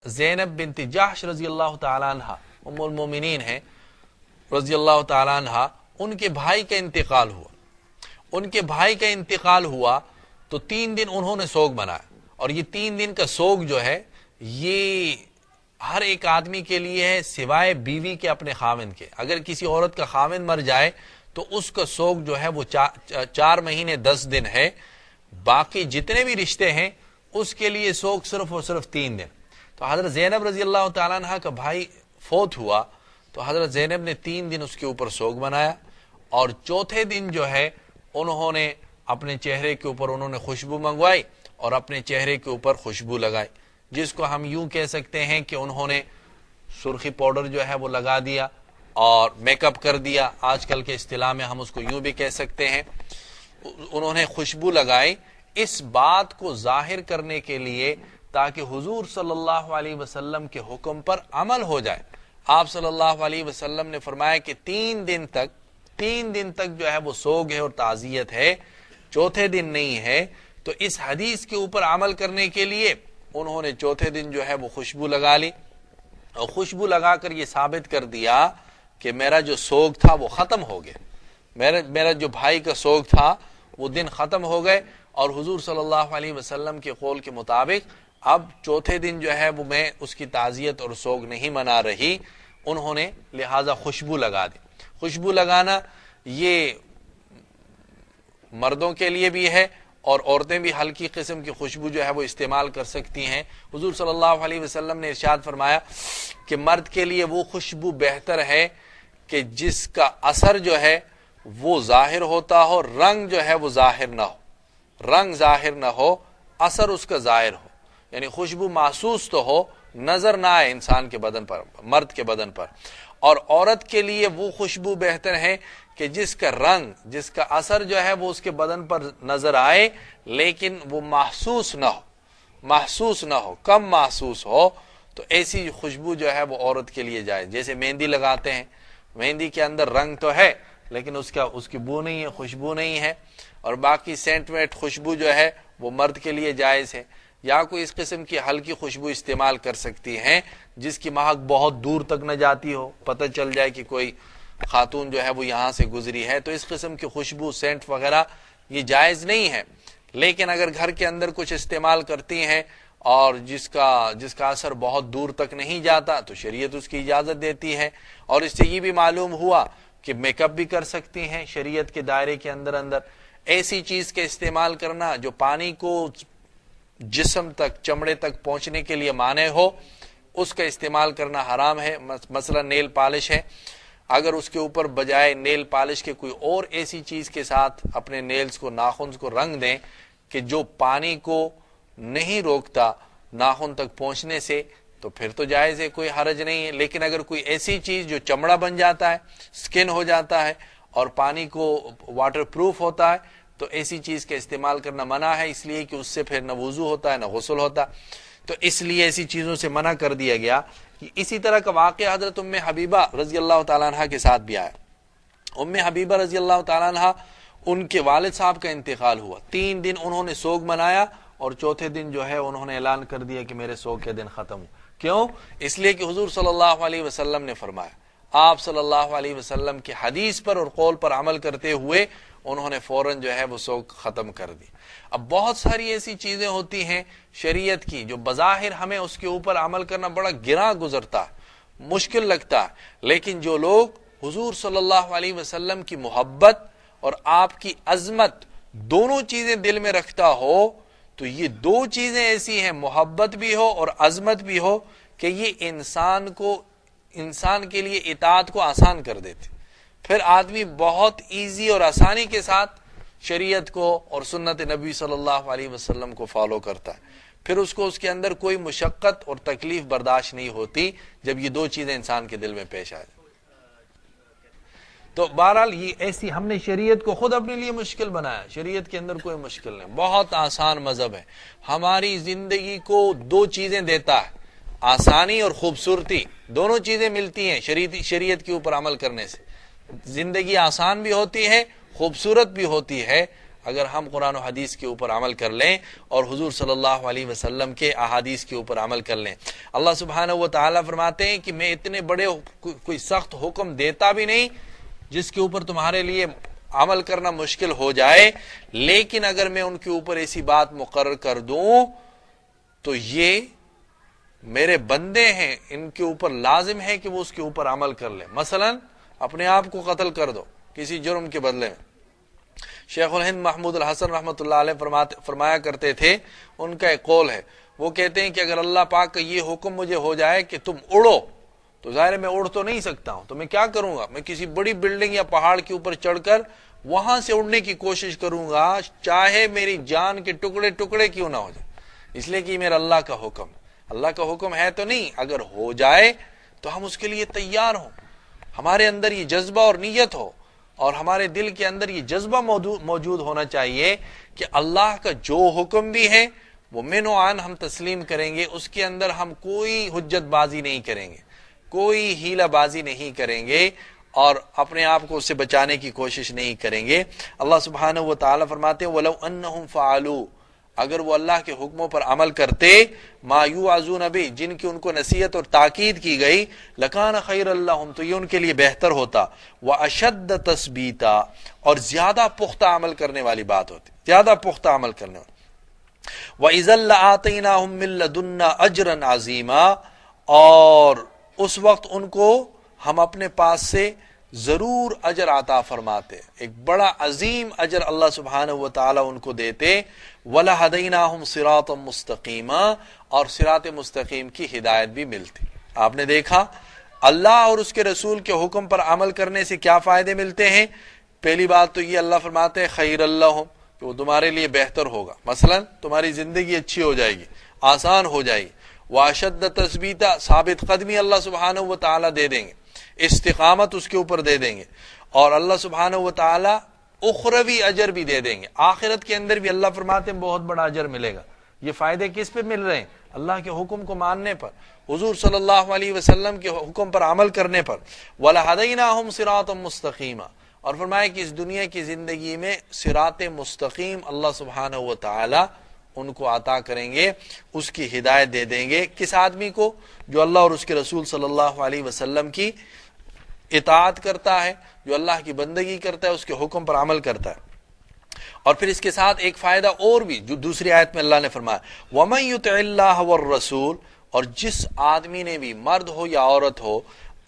زینب بنت جحش رضی اللہ تعالیٰ عنہ ام المومنین ہیں رضی اللہ تعالیٰ عنہ، ان کے بھائی کا انتقال ہوا۔ ان کے بھائی کا انتقال ہوا تو 3 دن انہوں نے سوگ منایا، اور یہ 3 دن کا سوگ جو ہے یہ ہر ایک آدمی کے لیے ہے سوائے بیوی کے اپنے خاوند کے۔ اگر کسی عورت کا خاوند مر جائے تو اس کا سوگ جو ہے وہ 4 مہینے 10 دن ہے۔ باقی جتنے بھی رشتے ہیں اس کے لیے سوگ صرف اور صرف 3 دن۔ تو حضرت زینب رضی اللہ تعالیٰ عنہ کا بھائی فوت ہوا تو حضرت زینب نے 3 دن اس کے اوپر سوگ منایا، اور چوتھے دن جو ہے انہوں نے اپنے چہرے کے اوپر انہوں نے خوشبو منگوائی اور اپنے چہرے کے اوپر خوشبو لگائی، جس کو ہم یوں کہہ سکتے ہیں کہ انہوں نے سرخی پاؤڈر جو ہے وہ لگا دیا اور میک اپ کر دیا۔ آج کل کے اصطلاح میں ہم اس کو یوں بھی کہہ سکتے ہیں، انہوں نے خوشبو لگائی اس بات کو ظاہر کرنے کے لیے تاکہ حضور صلی اللہ علیہ وسلم کے حکم پر عمل ہو جائے۔ آپ صلی اللہ علیہ وسلم نے فرمایا کہ 3 دن تک جو ہے وہ سوگ ہے اور تعزیت ہے، چوتھے دن نہیں ہے۔ تو اس حدیث کے اوپر عمل کرنے کے لیے انہوں نے چوتھے دن جو ہے وہ خوشبو لگا لی، اور خوشبو لگا کر یہ ثابت کر دیا کہ میرا جو سوگ تھا وہ ختم ہو گیا، میرا جو بھائی کا سوگ تھا وہ دن ختم ہو گئے، اور حضور صلی اللہ علیہ وسلم کے قول کے مطابق اب چوتھے دن جو ہے وہ میں اس کی تعزیت اور سوگ نہیں منا رہی۔ انہوں نے لہٰذا خوشبو لگا دی۔ خوشبو لگانا یہ مردوں کے لیے بھی ہے، اور عورتیں بھی ہلکی قسم کی خوشبو جو ہے وہ استعمال کر سکتی ہیں۔ حضور صلی اللہ علیہ وسلم نے ارشاد فرمایا کہ مرد کے لیے وہ خوشبو بہتر ہے کہ جس کا اثر جو ہے وہ ظاہر ہوتا ہو، رنگ جو ہے وہ ظاہر نہ ہو، رنگ ظاہر نہ ہو، اثر اس کا ظاہر ہو، یعنی خوشبو محسوس تو ہو، نظر نہ آئے انسان کے بدن پر، مرد کے بدن پر۔ اور عورت کے لیے وہ خوشبو بہتر ہے کہ جس کا رنگ، جس کا اثر جو ہے وہ اس کے بدن پر نظر آئے لیکن وہ محسوس نہ ہو، کم محسوس ہو۔ تو ایسی خوشبو جو ہے وہ عورت کے لیے جائز۔ جیسے مہندی لگاتے ہیں، مہندی کے اندر رنگ تو ہے لیکن اس کی بو نہیں ہے، خوشبو نہیں ہے۔ اور باقی سینٹ ویٹ خوشبو جو ہے وہ مرد کے لیے جائز ہے، یا کوئی اس قسم کی ہلکی خوشبو استعمال کر سکتی ہیں جس کی مہک بہت دور تک نہ جاتی ہو، پتہ چل جائے کہ کوئی خاتون جو ہے وہ یہاں سے گزری ہے، تو اس قسم کی خوشبو سینٹ وغیرہ یہ جائز نہیں ہے۔ لیکن اگر گھر کے اندر کچھ استعمال کرتی ہیں اور جس کا اثر بہت دور تک نہیں جاتا تو شریعت اس کی اجازت دیتی ہے۔ اور اس سے یہ بھی معلوم ہوا کہ میک اپ بھی کر سکتی ہیں شریعت کے دائرے کے اندر۔ ایسی چیز کے استعمال کرنا جو پانی کو جسم تک، چمڑے تک پہنچنے کے لیے مانع ہو، اس کا استعمال کرنا حرام ہے۔ مثلا نیل پالش ہے، اگر اس کے اوپر بجائے نیل پالش کے کوئی اور ایسی چیز کے ساتھ اپنے نیلز کو، ناخن کو رنگ دیں کہ جو پانی کو نہیں روکتا ناخن تک پہنچنے سے، تو پھر تو جائز ہے، کوئی حرج نہیں ہے۔ لیکن اگر کوئی ایسی چیز جو چمڑا بن جاتا ہے، سکن ہو جاتا ہے اور پانی کو واٹر پروف ہوتا ہے، تو ایسی چیز کا استعمال کرنا منع ہے، اس لیے کہ اس سے پھر نہ وضو ہوتا ہے نہ غسل ہوتا، تو اس لیے ایسی چیزوں سے منع کر دیا گیا۔ اسی طرح کا واقعہ حضرت ام حبیبہ رضی اللہ تعالیٰ عنہ کے ساتھ بھی آیا۔ ام حبیبہ رضی اللہ تعالیٰ عنہ، ان کے والد صاحب کا انتقال ہوا، 3 دن انہوں نے سوگ منایا، اور چوتھے دن جو ہے انہوں نے اعلان کر دیا کہ میرے سوگ کے دن ختم ہو۔ کیوں؟ اس لیے کہ حضور صلی اللہ علیہ وسلم نے فرمایا۔ آپ صلی اللہ علیہ وسلم کی حدیث پر اور قول پر عمل کرتے ہوئے انہوں نے فوراً جو ہے وہ سوگ ختم کر دی۔ اب بہت ساری ایسی چیزیں ہوتی ہیں شریعت کی جو بظاہر ہمیں اس کے اوپر عمل کرنا بڑا گراں گزرتا ہے، مشکل لگتا ہے، لیکن جو لوگ حضور صلی اللہ علیہ وسلم کی محبت اور آپ کی عظمت دونوں چیزیں دل میں رکھتا ہو، تو یہ 2 چیزیں ایسی ہیں، محبت بھی ہو اور عظمت بھی ہو، کہ یہ انسان کے لیے اطاعت کو آسان کر دیتے۔ پھر آدمی بہت ایزی اور آسانی کے ساتھ شریعت کو اور سنت نبی صلی اللہ علیہ وسلم کو فالو کرتا ہے، پھر اس کو اس کے اندر کوئی مشقت اور تکلیف برداشت نہیں ہوتی جب یہ 2 چیزیں انسان کے دل میں پیش آئے۔ تو بہرحال یہ ایسی ہم نے شریعت کو خود اپنے لیے مشکل بنایا، شریعت کے اندر کوئی مشکل نہیں، بہت آسان مذہب ہے، ہماری زندگی کو 2 چیزیں دیتا ہے، آسانی اور خوبصورتی، دونوں چیزیں ملتی ہیں شریعت کے اوپر عمل کرنے سے۔ زندگی آسان بھی ہوتی ہے، خوبصورت بھی ہوتی ہے، اگر ہم قرآن و حدیث کے اوپر عمل کر لیں اور حضور صلی اللہ علیہ وسلم کے احادیث کے اوپر عمل کر لیں۔ اللہ سبحانہ و تعالیٰ فرماتے ہیں کہ میں اتنے بڑے کوئی سخت حکم دیتا بھی نہیں جس کے اوپر تمہارے لیے عمل کرنا مشکل ہو جائے، لیکن اگر میں ان کے اوپر ایسی بات مقرر کر دوں تو یہ میرے بندے ہیں، ان کے اوپر لازم ہے کہ وہ اس کے اوپر عمل کر لیں۔ مثلا اپنے آپ کو قتل کر دو کسی جرم کے بدلے میں۔ شیخ الہند محمود الحسن رحمۃ اللہ علیہ فرمایا کرتے تھے، ان کا ایک قول ہے، وہ کہتے ہیں کہ اگر اللہ پاک کا یہ حکم مجھے ہو جائے کہ تم اڑو، تو ظاہر ہے میں اڑ تو نہیں سکتا ہوں، تو میں کیا کروں گا؟ میں کسی بڑی بلڈنگ یا پہاڑ کے اوپر چڑھ کر وہاں سے اڑنے کی کوشش کروں گا، چاہے میری جان کے ٹکڑے ٹکڑے کیوں نہ ہو جائے، اس لیے کہ یہ میرا اللہ کا حکم ہے۔ اللہ کا حکم ہے تو نہیں، اگر ہو جائے تو ہم اس کے لیے تیار ہوں، ہمارے اندر یہ جذبہ اور نیت ہو، اور ہمارے دل کے اندر یہ جذبہ موجود ہونا چاہیے کہ اللہ کا جو حکم بھی ہے وہ من و عن ہم تسلیم کریں گے، اس کے اندر ہم کوئی حجت بازی نہیں کریں گے، کوئی ہیلہ بازی نہیں کریں گے، اور اپنے آپ کو اس سے بچانے کی کوشش نہیں کریں گے۔ اللہ سبحانہ و تعالیٰ فرماتے ہیں وَلَوْ أَنَّهُمْ فَعَلُوا، اگر وہ اللہ کے حکموں پر عمل کرتے، ما یوعظون بہ، جن کی ان کو نصیحت اور تاکید کی گئی، لکان خیر اللہم، تو یہ ان کے لیے بہتر ہوتا، واشد تثبیتا، اور زیادہ پختہ عمل کرنے والی بات ہوتی، زیادہ پختہ عمل کرنے والی۔ وَإِذًا لَآتَيْنَاهُم مِّن لَّدُنَّا أَجْرًا عَظِيمًا، اور اس وقت ان کو ہم اپنے پاس سے ضرور اجر عطا فرماتے، ایک بڑا عظیم اجر اللہ سبحانہ و تعالیٰ ان کو دیتے۔ وَلَهَدَيْنَاهُمْ صِرَاطًا مُسْتَقِيمًا، اور صراط مستقیم کی ہدایت بھی ملتی۔ آپ نے دیکھا اللہ اور اس کے رسول کے حکم پر عمل کرنے سے کیا فائدے ملتے ہیں؟ پہلی بات تو یہ اللہ فرماتے ہیں خیر اللہم، کہ وہ تمہارے لیے بہتر ہوگا، مثلا تمہاری زندگی اچھی ہو جائے گی، آسان ہو جائے گی۔ واشد تثبیتا، ثابت قدمی اللہ سبحانہ و تعالیٰ دے دیں گے، استقامت اس کے اوپر دے دیں گے، اور اللہ سبحانہ و تعالیٰ اخروی اجر بھی دے دیں گے، آخرت کے اندر بھی اللہ فرماتے ہیں بہت بڑا اجر ملے گا۔ یہ فائدے کس پہ مل رہے ہیں؟ اللہ کے حکم کو ماننے پر، حضور صلی اللہ علیہ وسلم کے حکم پر عمل کرنے پر۔ وَلَهَدَيْنَاهُمْ صِرَاطًا مُسْتَقِيمًا، اور فرمایا کہ اس دنیا کی زندگی میں صراط مستقیم اللہ سبحانہ و تعالی ان کو عطا کریں گے، اس کی ہدایت دے دیں گے۔ کس آدمی کو؟ جو اللہ اور اس کے رسول صلی اللہ علیہ وسلم کی اطاعت کرتا ہے، جو اللہ کی بندگی کرتا ہے، اس کے حکم پر عمل کرتا ہے۔ اور پھر اس کے ساتھ ایک فائدہ اور بھی جو دوسری آیت میں اللہ نے فرمایا، وَمَن يُطِعِ اللَّهَ وَالرَّسُولَ، اور جس آدمی نے بھی، مرد ہو یا عورت ہو،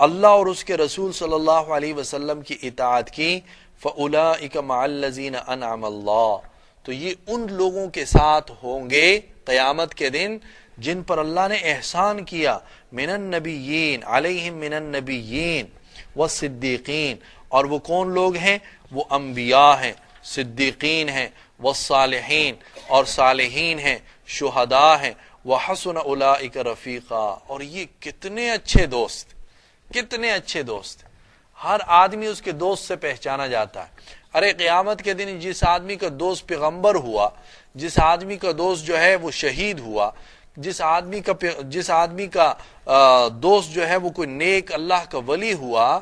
اللہ اور اس کے رسول صلی اللہ علیہ وسلم کی اطاعت کی، فَأُولَئِكَ مَعَ الَّذِينَ أَنْعَمَ اللَّهُ، تو یہ ان لوگوں کے ساتھ ہوں گے قیامت کے دن جن پر اللہ نے احسان کیا، من النبیین، علیہم من النبیین والصدیقین، اور وہ کون لوگ ہیں؟ وہ انبیاء ہیں، صدیقین ہیں، والصالحین، اور صالحین ہیں، شہداء ہیں، وحسن اولئک رفیقا، اور یہ کتنے اچھے دوست، کتنے اچھے دوست۔ ہر آدمی اس کے دوست سے پہچانا جاتا ہے۔ ارے قیامت کے دن جس آدمی کا دوست پیغمبر ہوا، جس آدمی کا دوست جو ہے وہ شہید ہوا، جس آدمی کا دوست جو ہے وہ کوئی نیک اللہ کا ولی ہوا،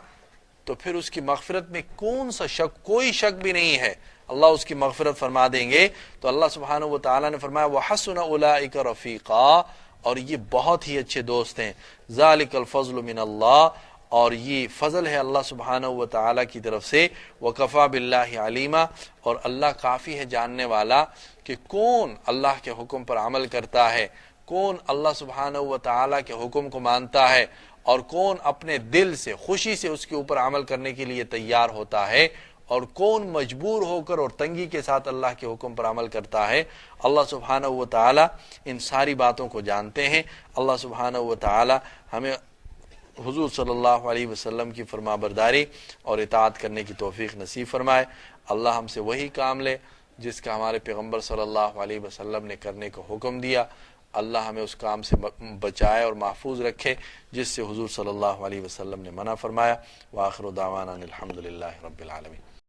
تو پھر اس کی مغفرت میں کون سا شک؟ کوئی شک بھی نہیں ہے، اللہ اس کی مغفرت فرما دیں گے۔ تو اللہ سبحانہ و تعالیٰ نے فرمایا وَحَسُنَ أُولَئِكَ رَفِيقًا، اور یہ بہت ہی اچھے دوست ہیں۔ ذَلِكَ الْفَضْلُ مِنَ اللَّهِ، اور یہ فضل ہے اللہ سبحانہ و تعالیٰ کی طرف سے۔ وَكَفَى بِاللَّهِ عَلِيمًا، اور اللہ کافی ہے جاننے والا کہ کون اللہ کے حکم پر عمل کرتا ہے، کون اللہ سبحانہ و تعالیٰ کے حکم کو مانتا ہے، اور کون اپنے دل سے خوشی سے اس کے اوپر عمل کرنے کے لیے تیار ہوتا ہے، اور کون مجبور ہو کر اور تنگی کے ساتھ اللہ کے حکم پر عمل کرتا ہے۔ اللہ سبحانہ و تعالیٰ ان ساری باتوں کو جانتے ہیں۔ اللہ سبحانہ و تعالیٰ ہمیں حضور صلی اللہ علیہ وسلم کی فرما برداری اور اطاعت کرنے کی توفیق نصیب فرمائے۔ اللہ ہم سے وہی کام لے جس کا ہمارے پیغمبر صلی اللہ علیہ وسلم نے کرنے کو حکم دیا۔ اللہ ہمیں اس کام سے بچائے اور محفوظ رکھے جس سے حضور صلی اللہ علیہ وسلم نے منع فرمایا۔ وآخر دعوانا الحمد للہ رب العالمین۔